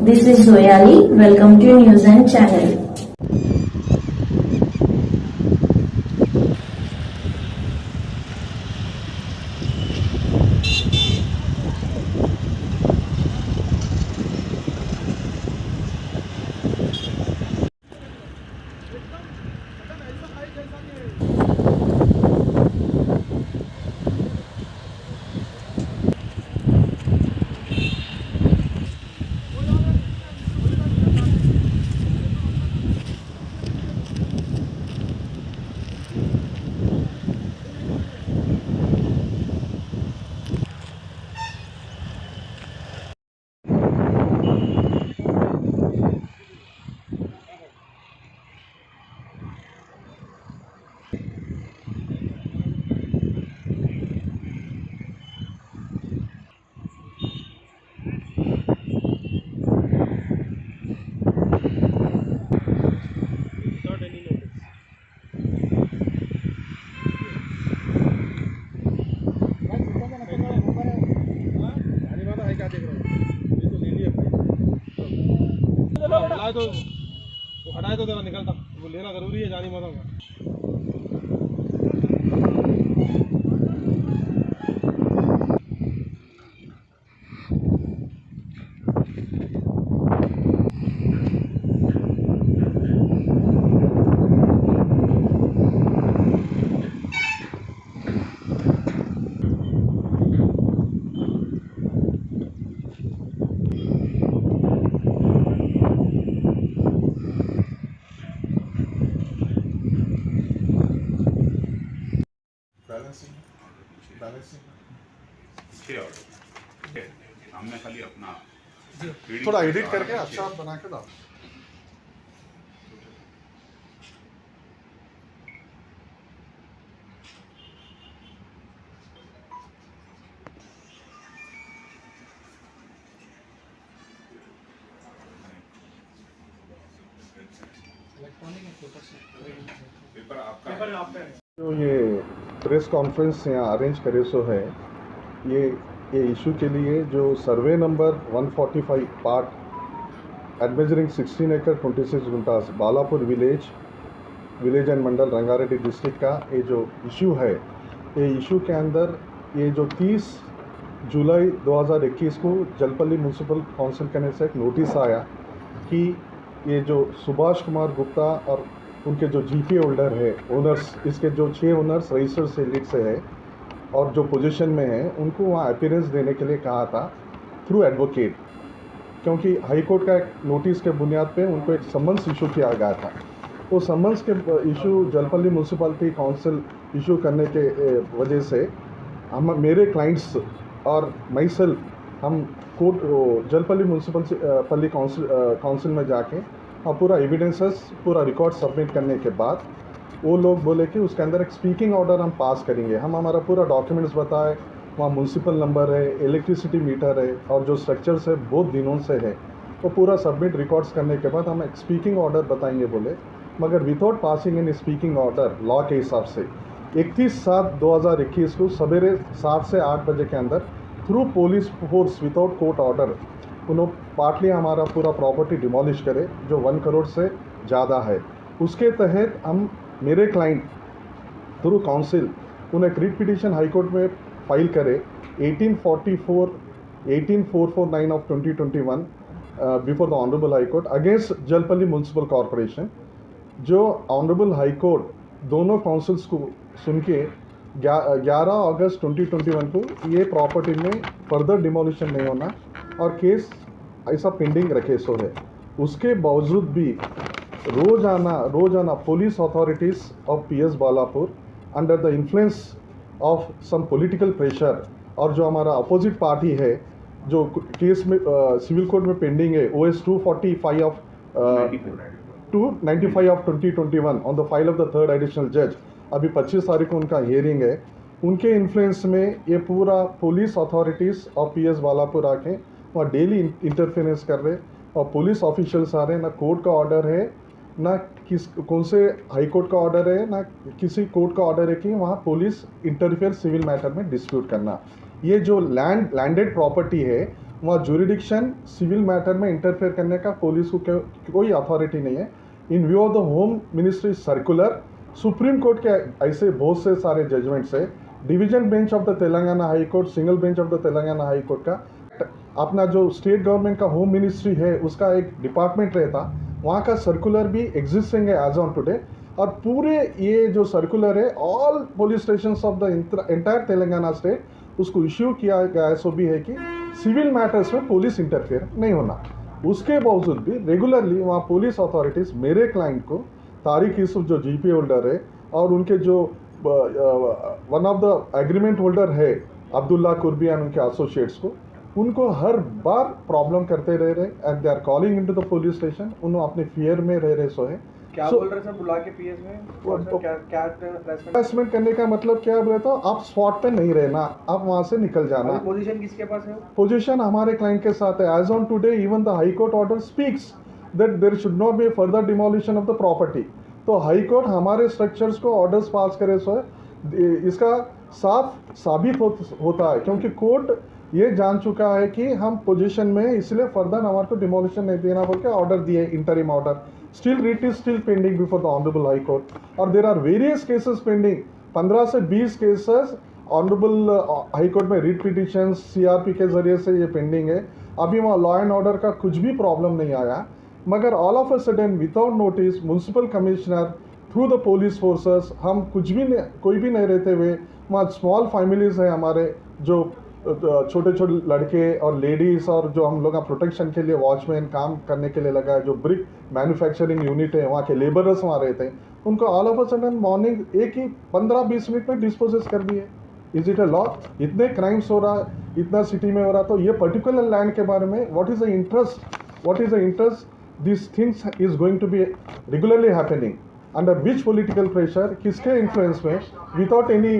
This is Zoyali. Welcome to News and Channel. तो वो हटाए तो तेरा निकलता, वो लेना जरूरी है जानी माता का। हमने खाली अपना थोड़ा एडिट करके अच्छा बना के डाल। जो ये प्रेस कॉन्फ्रेंस यहाँ अरेंज करे सो है, ये इशू के लिए जो सर्वे नंबर 145 पार्ट एडमेजरिंग 16 एकड़ 26 guntas Balapur village and mandal Rangareddy district का ये जो इशू है, ये इशू के अंदर ये जो 30 जुलाई 2021 को जलपल्ली म्यूनसिपल काउंसिल करने से एक नोटिस आया कि ये जो सुभाष कुमार गुप्ता और उनके जो जीपी होल्डर है ओनर्स, इसके जो 6 ओनर्स रजिस्टर से लीड से है और जो पोजीशन में है, उनको वहाँ अपीयरेंस देने के लिए कहा था थ्रू एडवोकेट, क्योंकि हाई कोर्ट का एक नोटिस के बुनियाद पे उनको एक समन्स इशू किया गया था। वो समन्स के issue Jalpally municipality council issue करने के वजह से मेरे क्लाइंट्स और माई सेल्फ हम कोर्ट जलपल्ली म्यूनसिपल काउंसिल में जाके और पूरा एविडेंसेस पूरा रिकॉर्ड सबमिट करने के बाद वो लोग बोले कि उसके अंदर एक स्पीकिंग ऑर्डर हम पास करेंगे। हम हमारा पूरा डॉक्यूमेंट्स बताए, वहाँ म्यूनसिपल नंबर है, इलेक्ट्रिसिटी मीटर है और जो स्ट्रक्चर्स है बहुत दिनों से है, वो पूरा सबमिट रिकॉर्ड्स करने के बाद हम एक स्पीकिंग ऑर्डर बताएंगे बोले, मगर without passing in speaking order law के हिसाब से 31/7/2021 को सवेरे 7 से 8 बजे के अंदर through police force without court order उन्होंने पार्टली हमारा पूरा प्रॉपर्टी डिमोलिश करे जो 1 करोड़ से ज़्यादा है। उसके तहत हम मेरे क्लाइंट थ्रू काउंसिल उन्हें रिट पिटीशन हाई कोर्ट में फाइल करे 18449 of 2021 before the honourable high court against Jalpally municipal corporation. जो ऑनरेबल हाई कोर्ट दोनों काउंसिल्स को सुन के 11 अगस्त 2021 को ये प्रॉपर्टी में फर्दर डिमोलिशन नहीं होना और केस ऐसा पेंडिंग रखे सो है। उसके बावजूद भी रोजाना police authorities of PS Balapur under the influence of some political pressure और जो हमारा अपोजिट पार्टी है जो केस में सिविल कोर्ट में पेंडिंग है OS 245 of 295 of 2021 on the file of the 3rd additional जज, अभी 25 तारीख को उनका हियरिंग है। उनके इन्फ्लुएंस में ये पूरा police authorities of PS Balapur आके वहाँ डेली इंटरफेरेंस कर रहे और पुलिस ऑफिशियल्स आ रहे, ना कोर्ट का ऑर्डर है ना कौन से हाई कोर्ट का ऑर्डर है ना किसी कोर्ट का ऑर्डर है कि वहाँ पुलिस इंटरफेयर सिविल मैटर में डिस्प्यूट करना। ये जो लैंडेड प्रॉपर्टी है वहाँ जुरिडिक्शन सिविल मैटर में इंटरफेयर करने का पुलिस को कोई अथॉरिटी नहीं है। इन view of the home ministry circular, supreme court के ऐसे बहुत से सारे जजमेंट्स है, division bench of the Telangana high court, single bench of the Telangana high court का अपना जो स्टेट गवर्नमेंट का होम मिनिस्ट्री है उसका एक डिपार्टमेंट रहता, वहाँ का सर्कुलर भी एग्जिस्टिंग है एज ऑन टुडे। और पूरे ये जो सर्कुलर है all police stations of the entire Telangana state उसको इश्यू किया गया है, सो भी है कि सिविल मैटर्स में पुलिस इंटरफेयर नहीं होना। उसके बावजूद भी रेगुलरली वहाँ पुलिस अथॉरिटीज़ मेरे क्लाइंट को तारिक यूसुफ जो जीपी होल्डर है और उनके जो one of the agreement holder है अब्दुल्ला कुर्बियान उनके एसोसिएट्स को, उनको हर बार प्रॉब्लम करते रह रहे and they are calling into the police station. उन्होंने अपने फियर में रह रहे सो है। क्या बोल रहे सर बुला के पीएस में? क्या हरासमेंट करने का मतलब क्या बोले तो आप स्पॉट पे नहीं रहना, आप वहाँ से निकल जाना। पोजीशन किसके पास है? पोजीशन हमारे क्लाइंट के साथ है। As on today even the high court order speaks that there should not be further demolition of the property. तो हाई कोर्ट हमारे स्ट्रक्चर्स को ऑर्डर्स पास करे सो है, इसका साफ साबित होता है क्योंकि कोर्ट ये जान चुका है कि हम पोजीशन में, इसलिए फर्दर हमारे को डिमोलिशन नहीं देना बोल के ऑर्डर दिए, interim order. Still writ is still pending before the honourable high court और there are various cases pending, 15 से 20 केसेस ऑनरेबल हाई कोर्ट में रिट पिटिशन सीआरपी के जरिए से ये पेंडिंग है। अभी वहाँ लॉ एंड ऑर्डर का कुछ भी प्रॉब्लम नहीं आया, मगर all of a sudden without notice municipal commissioner through the police forces, हम कुछ भी नहीं, कोई भी नहीं रहते हुए, वहाँ स्मॉल फैमिलीज़ हैं हमारे जो छोटे छोटे लड़के और लेडीज़ और जो हम लोग का प्रोटेक्शन के लिए वॉचमैन काम करने के लिए लगा है, जो ब्रिक मैन्युफैक्चरिंग यूनिट है वहाँ के लेबरर्स वहाँ रहते हैं, उनको all of a sudden morning एक ही 15-20 मिनट में डिस्पोजेस कर दिए। Is it a law? इतने क्राइम्स हो रहा, इतना सिटी में हो रहा, तो ये पर्टिकुलर लैंड के बारे में what is the interest this things is going to be regularly happening under which political pressure, किसके इन्फ्लुएंस में, without any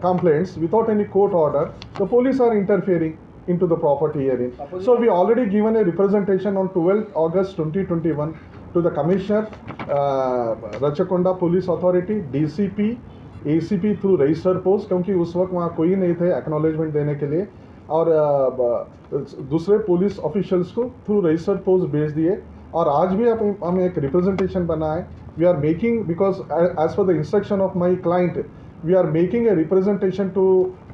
complaints, without any court order, the police are interfering into the property herein. So we already given a representation on 12th August 2021 to the Commissioner, Rachakonda Police Authority, DCP, ACP through register post, क्योंकि उस वक्त वहाँ कोई नहीं थे acknowledgement देने के लिए, और दूसरे पुलिस ऑफिशियल्स को थ्रू रजिस्टर पोस्ट भेज दिए। और आज भी हम एक रिप्रेजेंटेशन बनाए, we are making, because as per the instruction of my client, we are making a representation to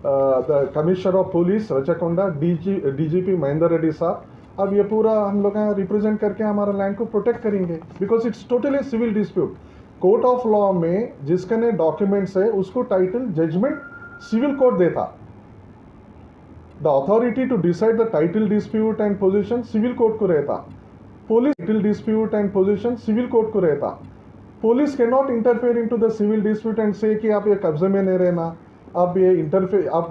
the commissioner of police Rachakonda, DGP Mahender Reddy sahab. अब ये पूरा हम लोग रिप्रेजेंट करके हमारा लैंड को प्रोटेक्ट करेंगे, because it's totally civil dispute. Court of law में जिसके ने डॉक्यूमेंट्स है उसको टाइटल जजमेंट सिविल कोर्ट देता, the authority to decide the title dispute and position civil court को रहता, police title dispute and position civil court को रहता। Police can not interfere into the civil dispute and say कि आप ये कब्जे में नहीं रहना, आप ये इंटरफेयर, आप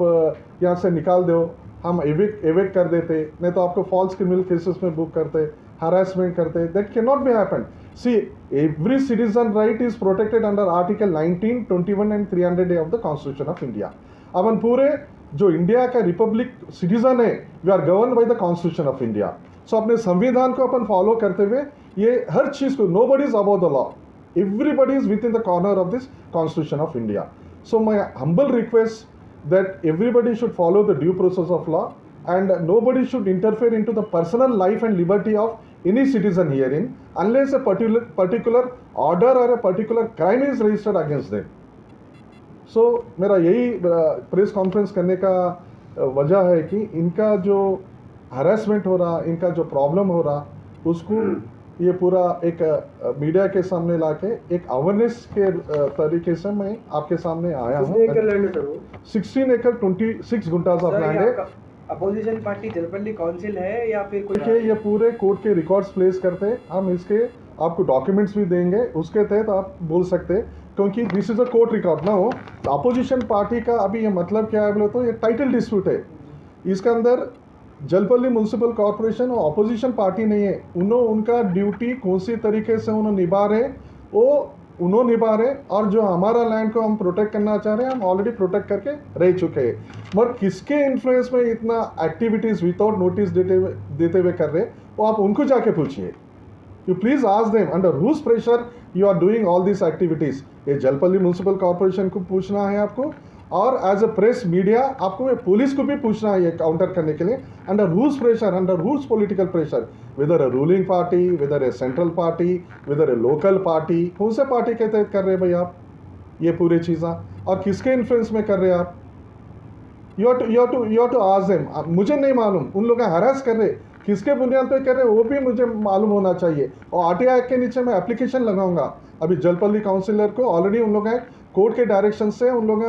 यहाँ से निकाल दो, हम एविक्ट कर देते, नहीं तो आपको फॉल्स क्रिमिनल केसेस में बुक करते, हरासमेंट करते। That can not be happen. See, every citizen right is protected under article 19, 21 and 300A of the constitution of India. अपन पूरे जो इंडिया का रिपब्लिक सिटीजन है, we are govern by the constitution of India. So अपने संविधान को अपन follow करते हुए ये हर चीज़ को, nobody is about the law, everybody is within the corner of this constitution of India. So my humble request that everybody should follow the due process of law and nobody should interfere into the personal life and liberty of any citizen herein unless a particular order or a particular crime is registered against them. So मेरा यही press conference करने का वजह है कि इनका जो harassment हो रहा, इनका जो प्रॉब्लम हो रहा, उसको ये पूरा एक मीडिया के सामने लाके एक अवेयरनेस के तरीके से मैं आपके सामने आया हूँ। 16 एकड़ 26 गुंटास ऑफ लैंड है। अपोजिशन पार्टी जलपल्ली काउंसिल है या फिर कोई? ये पूरे कोर्ट के रिकॉर्ड्स प्लेस करते हैं, हम इसके आपको डॉक्यूमेंट्स भी देंगे, उसके तहत आप बोल सकते हैं, क्योंकि this is a court record ना हो। अपोजिशन पार्टी का अभी ये मतलब क्या है बोले तो ये टाइटल डिस्प्यूट है, इसके अंदर जलपल्ली म्यूनसिपल कॉरपोरेशन और अपोजिशन पार्टी नहीं है, उनका ड्यूटी कौन सी तरीके से उन्होंने निभा रहे वो उन्होंने निभा रहे, और जो हमारा लैंड को हम प्रोटेक्ट करना चाह रहे हैं हम ऑलरेडी प्रोटेक्ट करके रह चुके हैं। मगर किसके इन्फ्लुएंस में इतना एक्टिविटीज़ विदाउट नोटिस देते हुए कर रहे, वो आप उनको जाके पूछिए। You please ask them under whose pressure you are doing all this activities. ये जलपल्ली म्यूनसिपल कॉरपोरेशन को पूछना है आपको, और एज अ प्रेस मीडिया आपको पुलिस को भी पूछना है ये काउंटर करने के लिए, under whose pressure, under whose political pressure, whether a ruling party, whether a central party, whether a local party, कौन से पार्टी के तहत कर रहे हैं भाई आप ये पूरी चीज़ें, और किसके इन्फ्लुएंस में कर रहे हैं आप? You have to ask them. मुझे नहीं मालूम उन लोग हरास कर रहे, किसके बुनियाद पे कर रहे वो भी मुझे मालूम होना चाहिए। और आरटीआई एक्ट के नीचे मैं एप्लीकेशन लगाऊंगा। अभी जलपल्ली काउंसिलर को ऑलरेडी उन लोग कोर्ट के डायरेक्शन से उन लोग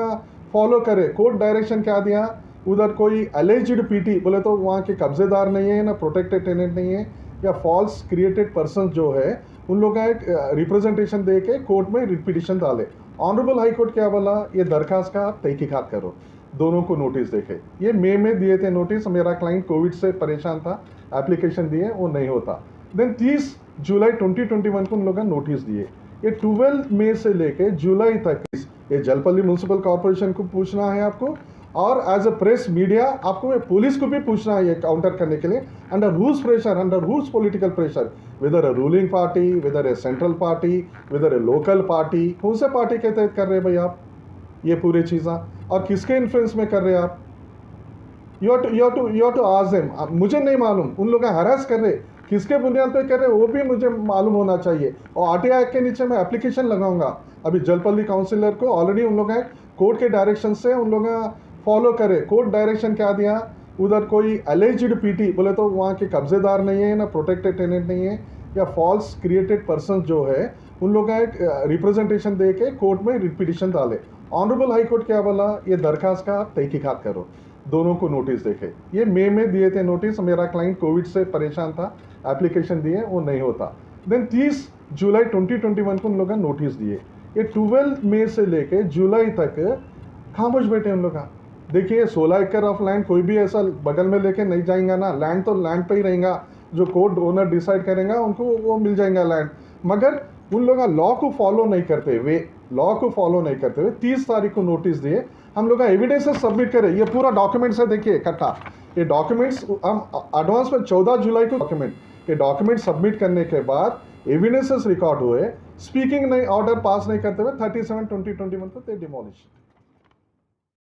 फॉलो करे। कोर्ट डायरेक्शन क्या दिया, उधर कोई एलिजिड पीटी बोले तो वहाँ के कब्जेदार नहीं है ना प्रोटेक्टेड टेनेंट नहीं है, या फॉल्स क्रिएटेड पर्सन जो है उन लोग एक रिप्रेजेंटेशन दे के कोर्ट में रिट पिटिशन डाले। ऑनरेबल हाई कोर्ट क्या बोला, ये दरखास्त का तहकीकात करो, दोनों को नोटिस देखे। ये मई में दिए थे नोटिस, मेरा क्लाइंट कोविड से परेशान था, एप्लीकेशन दिए वो नहीं होता। देन 30 जुलाई 2021 को उन लोगों ने नोटिस दिए। ये 12 मई से लेके जुलाई तक ये जलपल्ली म्यूनसिपल कॉर्पोरेशन को पूछना है आपको, और एज अ प्रेस मीडिया आपको पुलिस को भी पूछना है ये काउंटर करने के लिए, under whose pressure, under whose political pressure, whether a ruling party, whether a central party, whether a local party, कौन से पार्टी के तहत कर रहे हैं भाई आप ये पूरी चीज़ें, और किसके इन्फ्लुएंस में कर रहे हैं आप? You have to ask them. मुझे नहीं मालूम उन लोग हरास कर रहे, किसके बुनियाद पे कर रहे वो भी मुझे मालूम होना चाहिए। और आरटीआई एक्ट के नीचे मैं एप्लीकेशन लगाऊंगा। अभी जलपल्ली काउंसिलर को ऑलरेडी उन लोग कोर्ट के डायरेक्शन से उन लोग फॉलो करे। कोर्ट डायरेक्शन क्या दिया, उधर कोई एलिजिड पीटी बोले तो वहाँ के कब्जेदार नहीं है ना प्रोटेक्टेड टेनेंट नहीं है, या फॉल्स क्रिएटेड पर्सन जो है उन लोग एक रिप्रेजेंटेशन दे के कोर्ट में रिट पिटिशन डाले। ऑनरेबल हाई कोर्ट क्या बोला, ये दरखास्त का तहकीकात करो, दोनों को नोटिस देखे। ये मई में दिए थे नोटिस, मेरा क्लाइंट कोविड से परेशान था, एप्लीकेशन दिए वो नहीं होता। देन 30 जुलाई 2021 को उन लोग नोटिस दिए। ये 12 मई से लेके जुलाई तक खामोश बैठे उन लोग। देखिए 16 एकड़ ऑफ लैंड कोई भी ऐसा बगल में लेके नहीं जाएगा ना, लैंड तो लैंड पे ही रहेगा, जो कोर्ट ओनर डिसाइड करेगा उनको वो मिल जाएगा लैंड। मगर उन लोग लॉ को फॉलो नहीं करते हुए, लॉ को फॉलो नहीं करते हुए 30 तारीख को नोटिस दिए। हम लोग एविडेंसेस सबमिट करें, ये पूरा डॉक्यूमेंट्स है, देखिए इकट्ठा ये डॉक्यूमेंट्स हम एडवांस में 14 जुलाई को ये डॉक्यूमेंट सबमिट करने के बाद एविडेंसेस रिकॉर्ड हुए। स्पीकिंग नहीं ऑर्डर पास नहीं करते हुए 37/2021 को ते डिमोलिश।